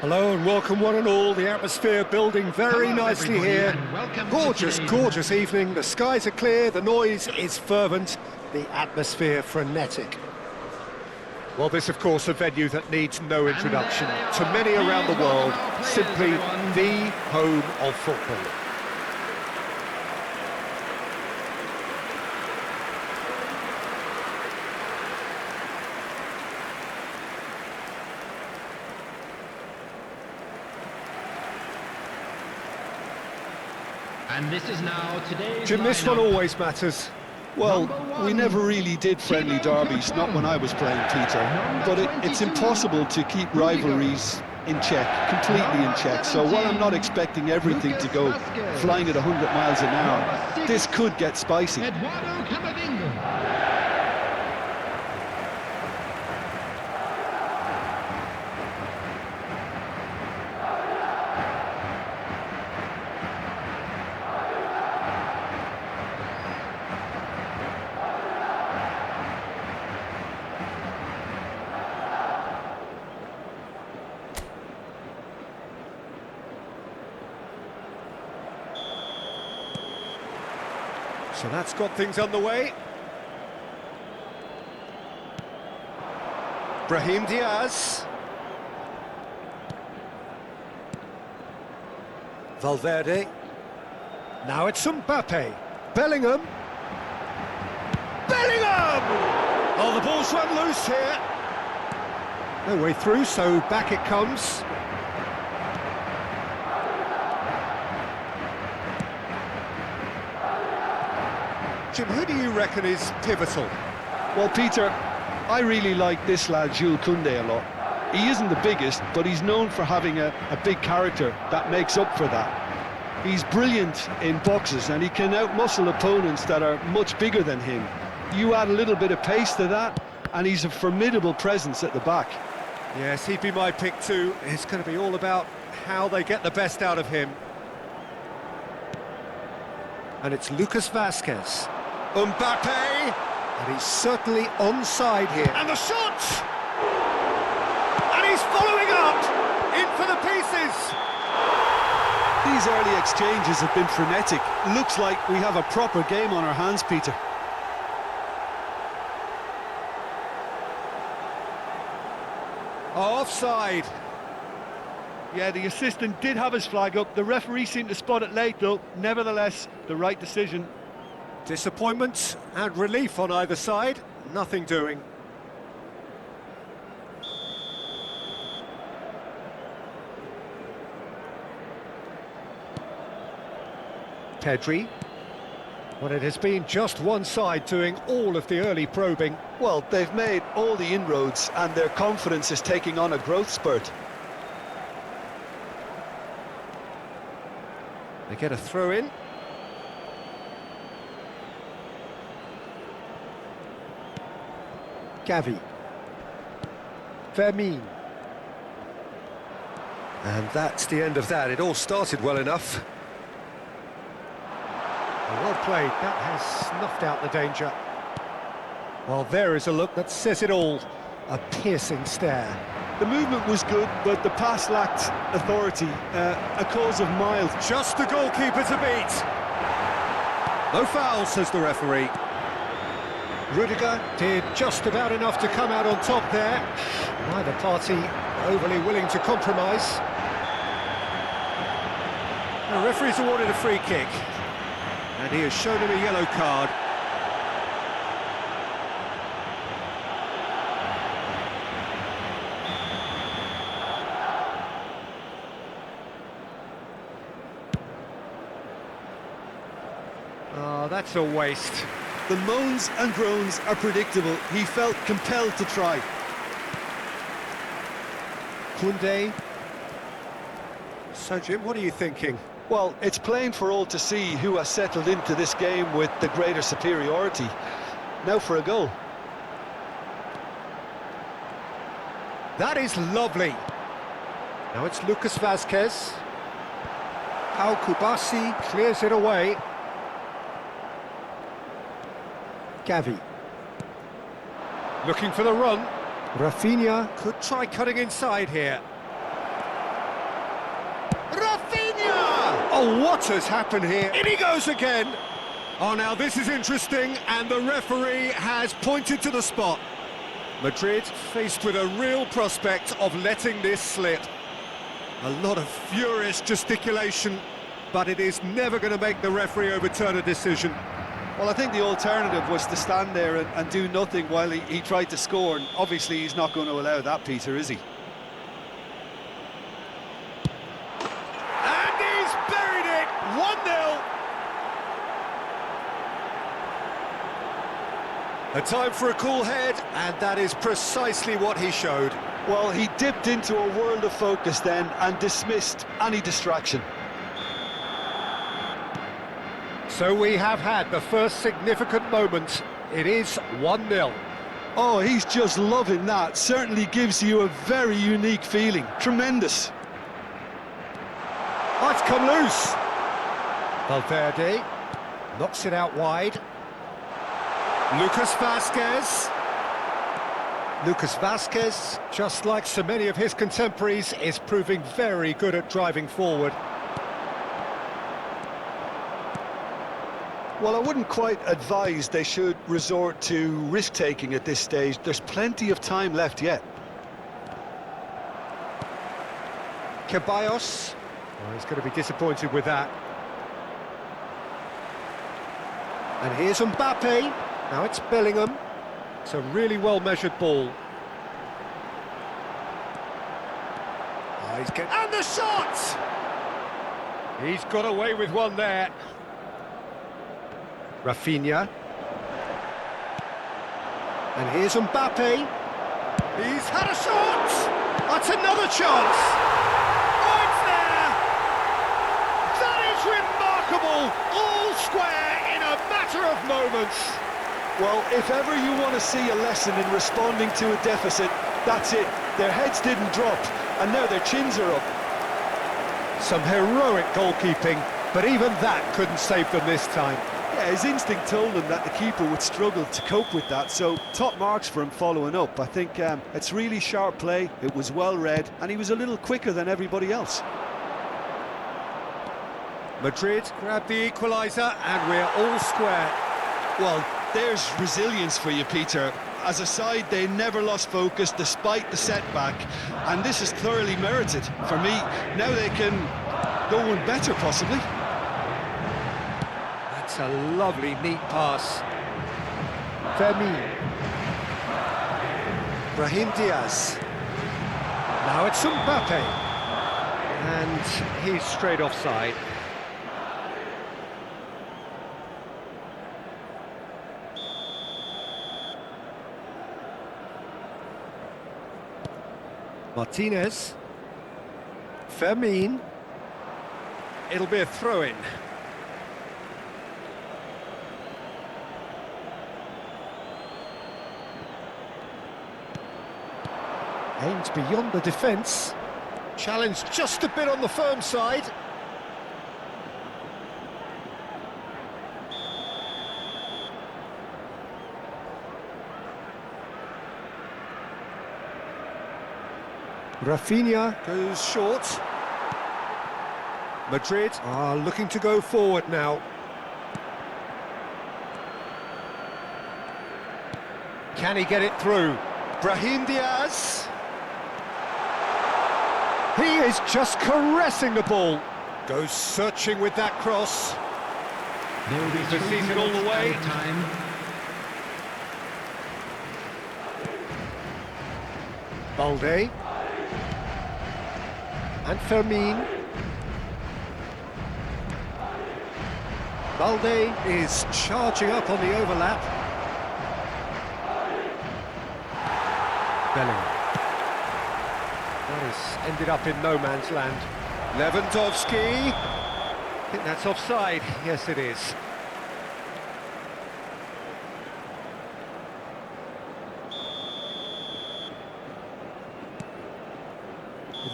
Hello and welcome one and all. The atmosphere building very nicely here. Gorgeous, gorgeous evening. The skies are clear, the noise is fervent, the atmosphere frenetic. Well, this, of course, a venue that needs no introduction. To many around the world, simply the home of football. And this is now today's Jim, this one always matters. Well, we never really did friendly derbies, not when I was playing, Peter. But it's impossible to keep rivalries in check, completely in check. So while I'm not expecting everything to go flying at 100 miles an hour, this could get spicy. So that's got things underway. Brahim Diaz. Valverde. Now it's Mbappe. Bellingham. Bellingham! Oh, the ball's run loose here. No way through, so back it comes. Jim, who do you reckon is pivotal? Well, Peter, I really like this lad, Jules Koundé, a lot. He isn't the biggest, but he's known for having a big character that makes up for that. He's brilliant in boxes, and he can outmuscle opponents that are much bigger than him. You add a little bit of pace to that, and he's a formidable presence at the back. Yes, he'd be my pick too. It's going to be all about how they get the best out of him. And it's Lucas Vazquez. Mbappe! And he's certainly onside here. And the shot! And he's following up! In for the pieces! These early exchanges have been frenetic. Looks like we have a proper game on our hands, Peter. Offside. Yeah, the assistant did have his flag up. The referee seemed to spot it late, though. Nevertheless, the right decision. Disappointment and relief on either side. Nothing doing. Pedri. Well, it has been just one side doing all of the early probing. Well, they've made all the inroads, and their confidence is taking on a growth spurt. They get a throw in. Gavi. Vermin. And that's the end of that. It all started well enough. Well played. That has snuffed out the danger. Well, there is a look that says it all. A piercing stare. The movement was good, but the pass lacked authority, a cause of mild. Just the goalkeeper to beat. No foul, says the referee. Rudiger did just about enough to come out on top there. Neither party overly willing to compromise. The referee's awarded a free kick. And he has shown him a yellow card. Oh, that's a waste. The moans and groans are predictable. He felt compelled to try. Koundé. So, Jim, what are you thinking? Well, it's plain for all to see who has settled into this game with the greater superiority. Now for a goal. That is lovely. Now it's Lucas Vazquez. Pau Kubasi clears it away. Gavi. Looking for the run. Rafinha could try cutting inside here. Rafinha! Oh, what has happened here? In he goes again! Oh, now this is interesting, and the referee has pointed to the spot. Madrid faced with a real prospect of letting this slip. A lot of furious gesticulation, but it is never going to make the referee overturn a decision. Well, I think the alternative was to stand there and do nothing while he tried to score, and obviously he's not going to allow that, Peter, is he? And he's buried it! 1-0! A time for a cool head, and that is precisely what he showed. Well, he dipped into a world of focus then and dismissed any distraction. So we have had the first significant moment. It is 1-0. Oh, he's just loving that. Certainly gives you a very unique feeling. Tremendous. Oh, it's come loose. Valverde knocks it out wide. Lucas Vazquez. Lucas Vazquez, just like so many of his contemporaries, is proving very good at driving forward. Well, I wouldn't quite advise they should resort to risk-taking at this stage. There's plenty of time left yet. Ceballos. Oh, he's going to be disappointed with that. And here's Mbappe. Now it's Bellingham. It's a really well-measured ball. Oh, he's getting... And the shot! He's got away with one there. Rafinha. And here's Mbappe. He's had a shot! That's another chance! Oh, it's there! That is remarkable! All square in a matter of moments. Well, if ever you want to see a lesson in responding to a deficit, that's it. Their heads didn't drop, and now their chins are up. Some heroic goalkeeping, but even that couldn't save them this time. Yeah, his instinct told him that the keeper would struggle to cope with that, so top marks for him following up. I think it's really sharp play, it was well read, and he was a little quicker than everybody else. Madrid grabbed the equaliser, and we're all square. Well, there's resilience for you, Peter. As a side, they never lost focus despite the setback, and this is thoroughly merited. For me, now they can go one better, possibly. That's a lovely, neat pass. Fermin. Brahim Diaz. Now it's Mbappe. And he's straight offside. Martinez. Fermin. It'll be a throw-in. Aims beyond the defence. Challenged just a bit on the firm side. Rafinha goes short. Madrid are looking to go forward now. Can he get it through? Brahim Diaz. He is just caressing the ball. Goes searching with that cross. There will be Proceeds it all the way. time. Balde. And Fermin. Balde is charging up on the overlap. Bellingham. That has ended up in no man's land. Lewandowski. I think that's offside. Yes, it is.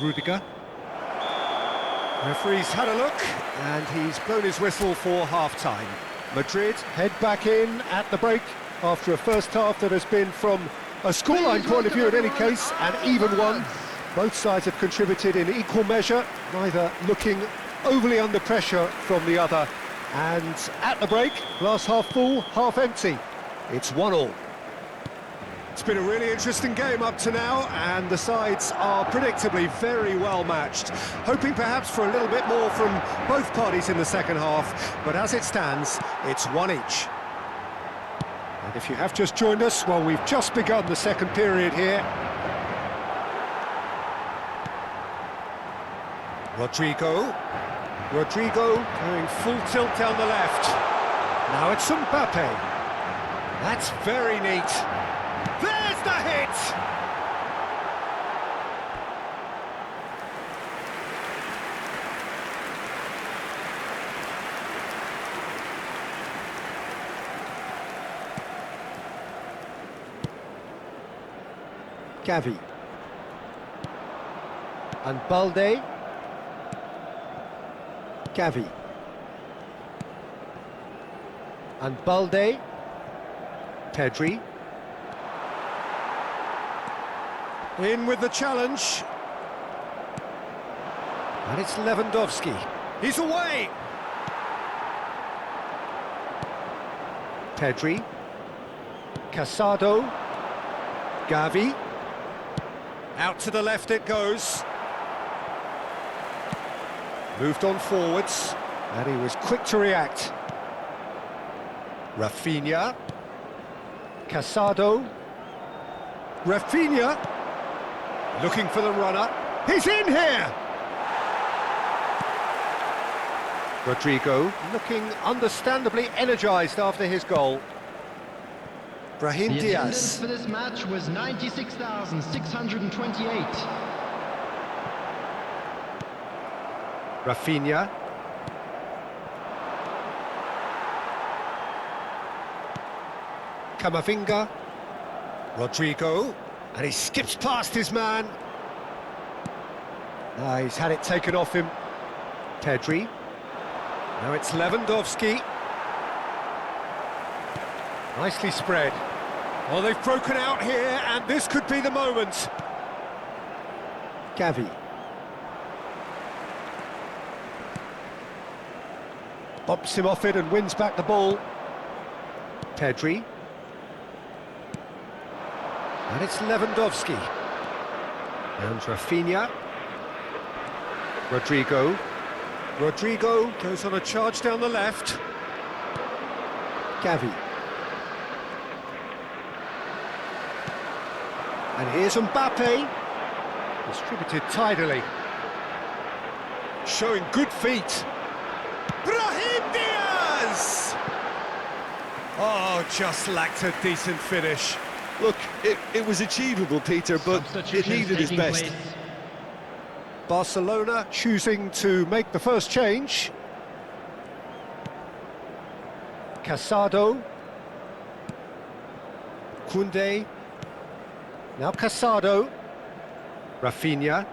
Rudiger. Referee's had a look, and he's blown his whistle for half-time. Madrid head back in at the break after a first half that has been, from a scoreline point of view in any case, an even one. Both sides have contributed in equal measure, neither looking overly under pressure from the other. And at the break, glass half full, half empty. It's 1-1. It's been a really interesting game up to now, and the sides are predictably very well matched. Hoping perhaps for a little bit more from both parties in the second half, but as it stands, it's one each. And if you have just joined us, well, we've just begun the second period here. Rodrigo going full tilt down the left. Now it's Mbappe. That's very neat. There's the hit! Gavi. And Balde. Gavi. And Balde. Pedri. In with the challenge. And it's Lewandowski. He's away! Pedri. Casado. Gavi. Out to the left it goes. Moved on forwards, and he was quick to react. Rafinha. Casado. Rafinha. Looking for the runner. He's in here! Rodrigo looking understandably energised after his goal. Brahim The attendance Diaz. for this match was 96,628. Rafinha. Camavinga. Rodrigo. And he skips past his man. Now he's had it taken off him. Pedri. Now it's Lewandowski. Nicely spread. Well, they've broken out here, and this could be the moment. Gavi. Bops him off it and wins back the ball. Pedri. And it's Lewandowski. And Rafinha. Rodrigo. Rodrigo goes on a charge down the left. Gavi. And here's Mbappe. Distributed tidily. Showing good feet. Brahim Diaz! Oh, just lacked a decent finish. Look, it was achievable, Peter, but it Substitutions needed his taking best. place. Barcelona choosing to make the first change. Casado. Koundé. Now Casado. Rafinha.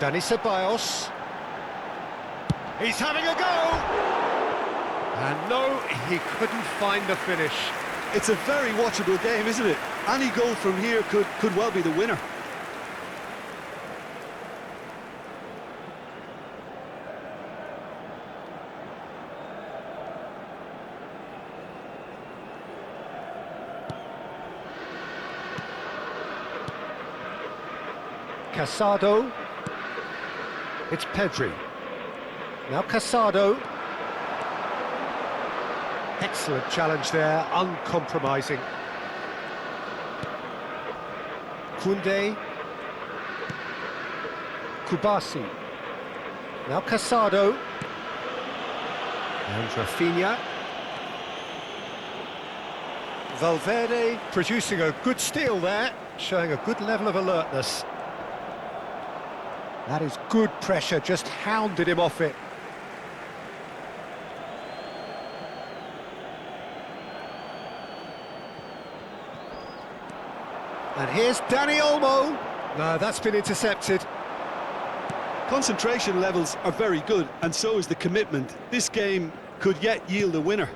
Dani Ceballos. He's having a go! And no, he couldn't find the finish. It's a very watchable game, isn't it? Any goal from here could well be the winner. Casado. It's Pedri. Now Casado. Excellent challenge there, uncompromising. Koundé. Kubasi. Now Casado. And Rafinha. Valverde producing a good steal there, showing a good level of alertness. That is good pressure, just hounded him off it. And here's Dani Olmo. No, that's been intercepted. Concentration levels are very good, and so is the commitment. This game could yet yield a winner.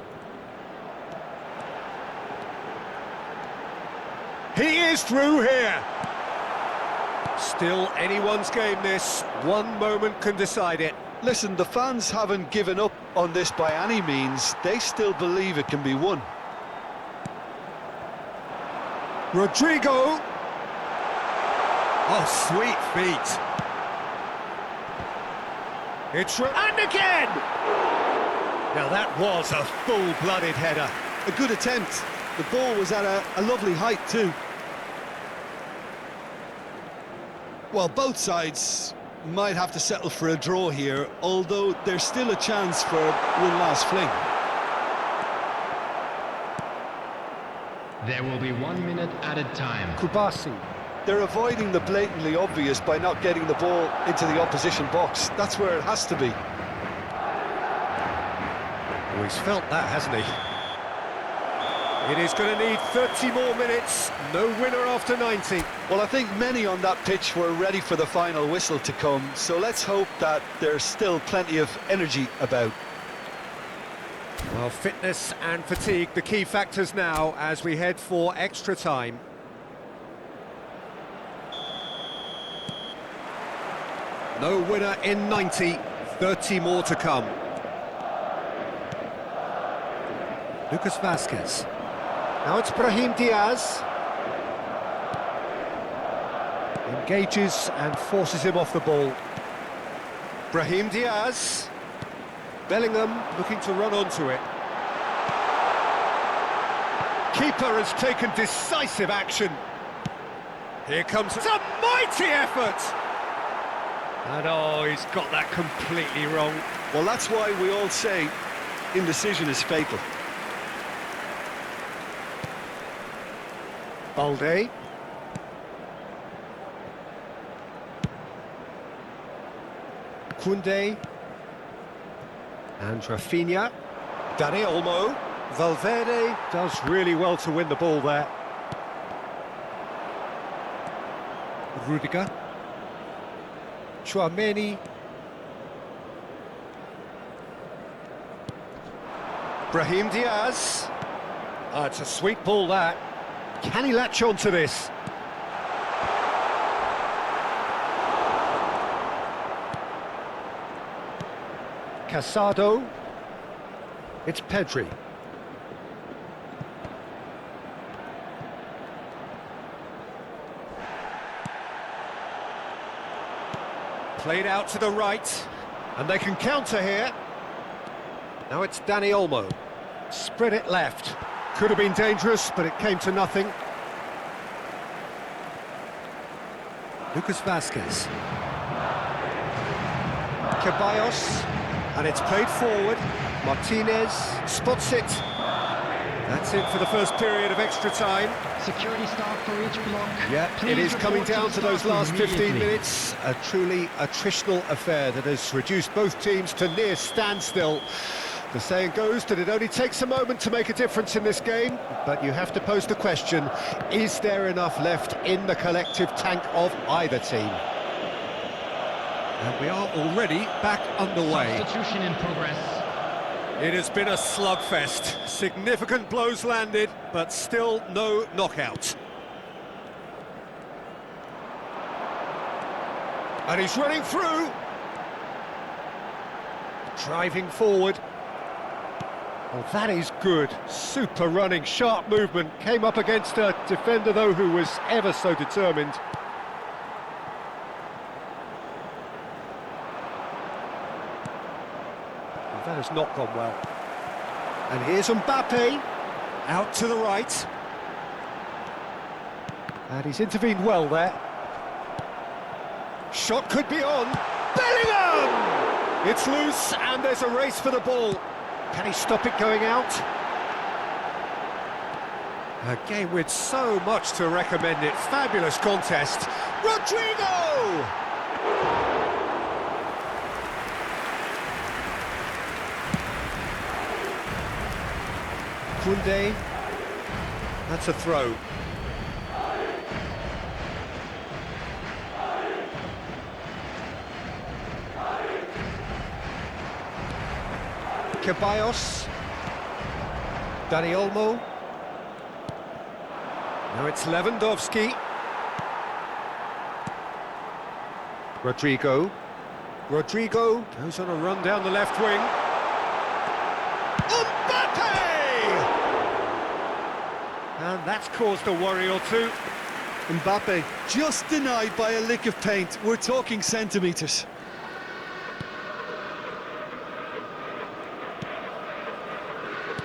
He is through here. Still anyone's game this. One moment can decide it. Listen, the fans haven't given up on this by any means. They still believe it can be won. Rodrigo. Oh, sweet feet. And again! Now that was a full-blooded header. A good attempt. The ball was at a lovely height too. Well, both sides might have to settle for a draw here, although there's still a chance for one last fling. There will be 1 minute added time. Kubasi. They're avoiding the blatantly obvious by not getting the ball into the opposition box. That's where it has to be. Oh, he's felt that, hasn't he? It is going to need 30 more minutes. No winner after 90. Well, I think many on that pitch were ready for the final whistle to come, so let's hope that there's still plenty of energy about. Well, fitness and fatigue, the key factors now as we head for extra time. No winner in 90, 30 more to come. Lucas Vazquez. Now it's Brahim Diaz. Engages and forces him off the ball. Brahim Diaz. Bellingham looking to run onto it. Keeper has taken decisive action. Here comes... It's a mighty effort! And oh, he's got that completely wrong. Well, that's why we all say indecision is fatal. Balde. Koundé. And Rafinha. Dani Olmo. Valverde does really well to win the ball there. Rudiger. Chouameni. Brahim Diaz. Oh, it's a sweet ball, that. Can he latch on to this? Casado. It's Pedri. Played out to the right, and they can counter here. Now it's Dani Olmo. Spread it left. Could have been dangerous, but it came to nothing. Lucas Vazquez. Ceballos, and it's played forward. Martinez spots it. That's it for the first period of extra time. Security staff for each block. Yeah, Please it is coming report down to those staff last 15 immediately. minutes. A truly attritional affair that has reduced both teams to near standstill. The saying goes that it only takes a moment to make a difference in this game, but you have to pose the question, is there enough left in the collective tank of either team? And we are already back underway. Substitution in progress. It has been a slugfest. Significant blows landed, but still no knockout. And he's running through. Driving forward. Oh, that is good. Super running, sharp movement. Came up against a defender, though, who was ever so determined. That has not gone well. And here's Mbappe, out to the right. And he's intervened well there. Shot could be on. Bellingham! It's loose, and there's a race for the ball. Can he stop it going out? A game with so much to recommend it. Fabulous contest. Rodrigo! Koundé, that's a throw. Ceballos. Dani Olmo. Now it's Lewandowski. Rodrigo. Rodrigo goes on a run down the left wing. Mbappe! And that's caused a worry or two. Mbappe just denied by a lick of paint. We're talking centimetres.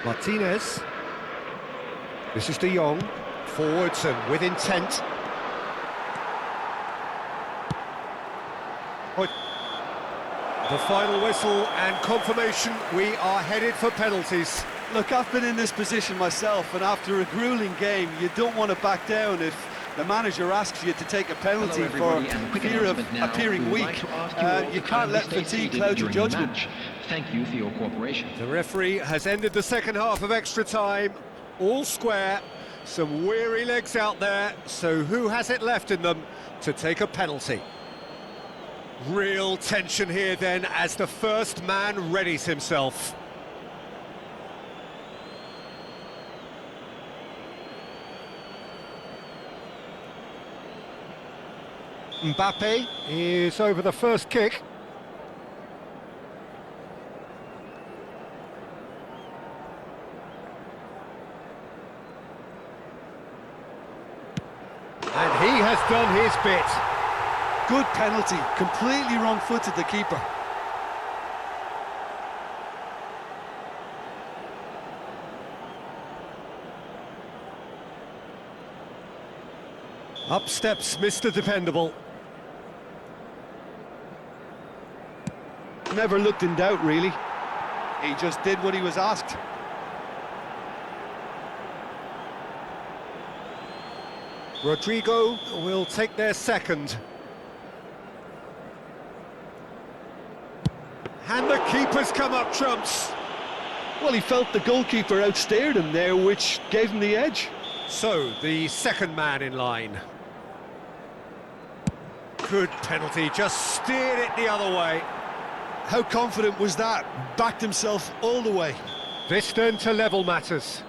Martinez. This is De Jong. Forwards and with intent. The final whistle and confirmation, we are headed for penalties. Look, I've been in this position myself, and after a gruelling game, you don't want to back down if the manager asks you to take a penalty for fear of appearing weak. You can't let fatigue cloud your judgment. Thank you for your cooperation. The referee has ended the second half of extra time, all square, some weary legs out there, so who has it left in them to take a penalty? Real tension here then as the first man readies himself. Mbappe is over the first kick. And he has done his bit. Good penalty, completely wrong-footed the keeper. Up steps Mr. Dependable. Never looked in doubt, really. He just did what he was asked. Rodrigo will take their second. And the keeper's come up trumps. Well, he felt the goalkeeper outstared him there, which gave him the edge. So, the second man in line. Good penalty, just steered it the other way. How confident was that? Backed himself all the way. This then to level matters.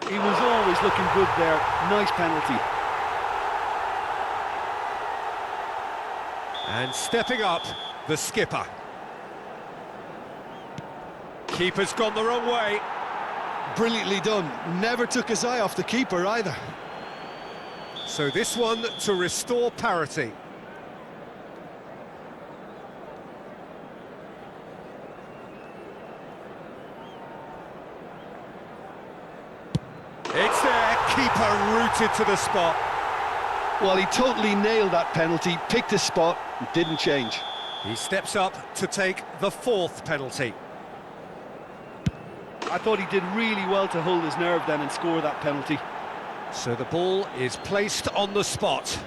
He was always looking good there. Nice penalty. And stepping up, the skipper. Keeper's gone the wrong way. Brilliantly done. Never took his eye off the keeper either. So this one to restore parity. It's there, keeper rooted to the spot. Well, he totally nailed that penalty, picked his spot, and didn't change. He steps up to take the fourth penalty. I thought he did really well to hold his nerve then and score that penalty. So the ball is placed on the spot.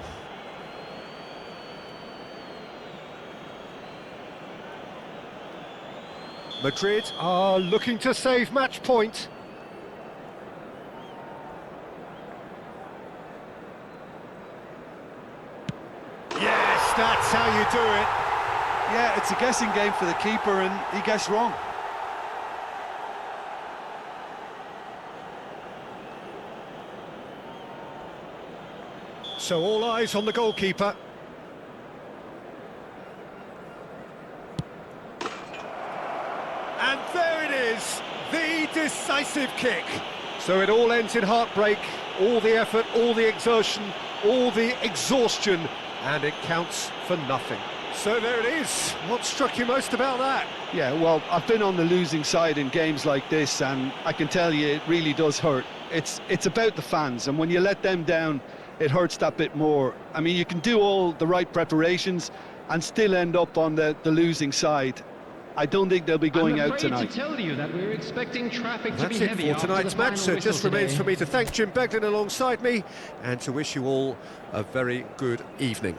Madrid are looking to save match point. Yes, that's how you do it. Yeah, it's a guessing game for the keeper, and he guessed wrong. So all eyes on the goalkeeper. And there it is, the decisive kick. So it all ends in heartbreak, all the effort, all the exertion, all the exhaustion, and it counts for nothing. So there it is. What struck you most about that? Yeah, well, I've been on the losing side in games like this, and I can tell you it really does hurt. It's about the fans, and when you let them down, it hurts that bit more. I mean, you can do all the right preparations and still end up on the losing side. I don't think they'll be going out tonight. I'm afraid to tell you that we're expecting traffic to be That's it heavy for tonight's match, so it just remains for me to thank Jim Begden alongside me and to wish you all a very good evening.